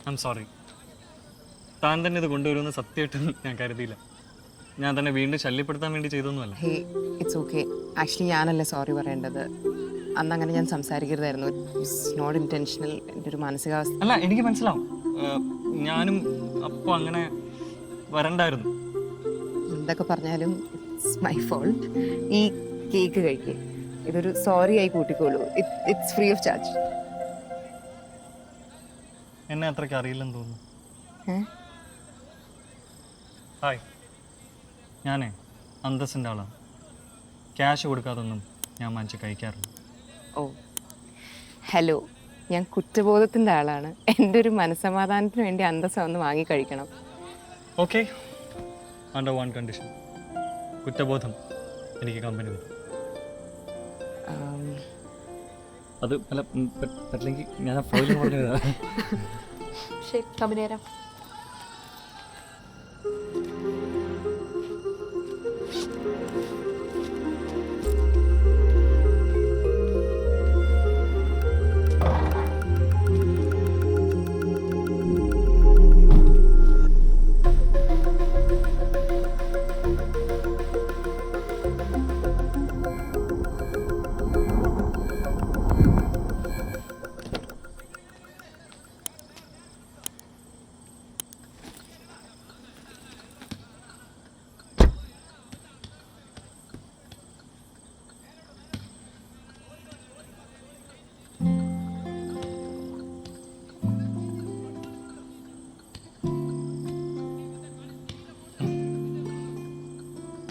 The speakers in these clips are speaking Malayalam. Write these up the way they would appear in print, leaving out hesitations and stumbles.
I am sorry. താൻ തന്നെ ഇത് കൊണ്ടുവരുമെന്ന് സത്യമായിട്ടും ഞാൻ കരുതിയില്ല. ഞാൻ തന്നെ വീണ്ടും ശല്യപ്പെടുത്താൻ വേണ്ടി ചെയ്തൊന്നുമല്ല. Hey it's okay. ആക്ച്വലി ഞാനല്ലേ സോറി പറയേണ്ടത്. അന്ന് അങ്ങനെ ഞാൻ സംസാരിക്കരുതായിരുന്നു. It's not intentional. എൻ്റെ ഒരു മാനസികാവസ്ഥ. അല്ല, എനിക്ക് മനസ്സിലാവും. ഞാനും അപ്പോൾ അങ്ങനെ വരണ്ടായിരുന്നു. എന്തൊക്കെ പറഞ്ഞാലും ഇറ്റ്സ് മൈ ഫോൾട്ട്. ഈ കേക്ക് കഴിക്കുക, ഇതൊരു സോറി ആയി കൂട്ടിക്കോളൂ. It's free of charge. എന്നെ അത്രയ്ക്ക് അറിയില്ലെന്ന് തോന്നുന്നു. ഹായ്, ഞാനേ അന്തസ്സിൻ്റെ ആളാണ്. ക്യാഷ് കൊടുക്കാതൊന്നും ഞാൻ വാങ്ങിച്ച് കഴിക്കാറില്ല. ഓ ഹലോ, ഞാൻ കുറ്റബോധത്തിൻ്റെ ആളാണ്. എൻ്റെ ഒരു മനസ്സമാധാനത്തിന് വേണ്ടി അന്തസ്സം ഒന്ന് വാങ്ങിക്കഴിക്കണം. Okay, under one condition. കുറ്റബോധം എനിക്ക് കമ്പനി തരും. അത് അല്ല, പറ്റില്ലെങ്കിൽ ഞാൻ ഫോയിൽ പറഞ്ഞതാ. ശരി, കമ്പനി തരാം.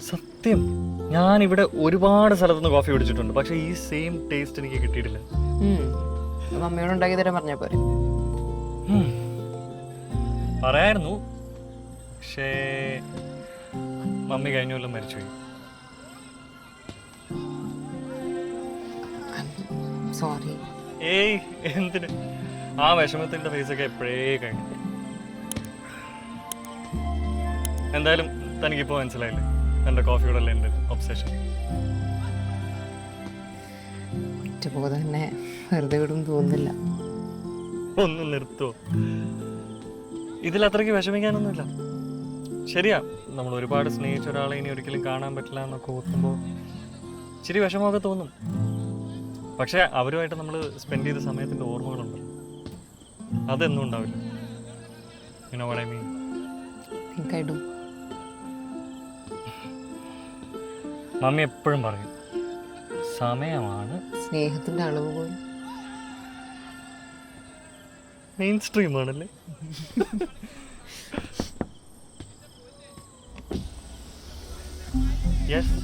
സത്യം, ഞാനിവിടെ ഒരുപാട് സ്ഥലത്തുനിന്ന് കോഫി കുടിച്ചിട്ടുണ്ട്. പക്ഷേ ഈ സെയിം ടേസ്റ്റ് എനിക്ക് കിട്ടിയിട്ടില്ല. മമ്മിയോട് ഉണ്ടാക്കി തരാൻ പറഞ്ഞാൽ പോരെ? പറയായിരുന്നു, പക്ഷേ മമ്മി കഴിഞ്ഞ കൊല്ലം മരിച്ചുപോയി. സോറി. ഏയ് എന്തിന്, ആ വിഷമത്തിൻ്റെ ഫേസൊക്കെ എപ്പോഴേ കഴിഞ്ഞു. എന്തായാലും തനിക്കിപ്പോൾ മനസ്സിലായില്ലേ എൻ്റെ കോഫിയോടല്ല എൻ്റെ ഒബ്സെഷൻ. കുറ്റബോധം തന്നെ വെറുതെ വിടും തോന്നുന്നില്ല. ഒന്ന് നിർത്തുവോ? ഇതിലത്രയ്ക്ക് വിഷമിക്കാനൊന്നുമില്ല. ശരിയാ, നമ്മൾ ഒരുപാട് സ്നേഹിച്ച ഒരാളെ ഇനി ഒരിക്കലും കാണാൻ പറ്റില്ല എന്നൊക്കെ ഓർക്കുമ്പോൾ ഇച്ചിരി വിഷമമൊക്കെ തോന്നും. പക്ഷേ അവരുമായിട്ട് നമ്മൾ സ്പെൻഡ് ചെയ്ത സമയത്തിൻ്റെ ഓർമ്മകളുണ്ടല്ലോ, അതൊന്നും ഉണ്ടാവില്ല. You know what I mean? think I do. Mummy എപ്പോഴും പറയും സമയമാണ് സ്നേഹത്തിൻ്റെ അളവ് പോലും. മെയിൻ സ്ട്രീം ആണല്ലേ. യെസ്,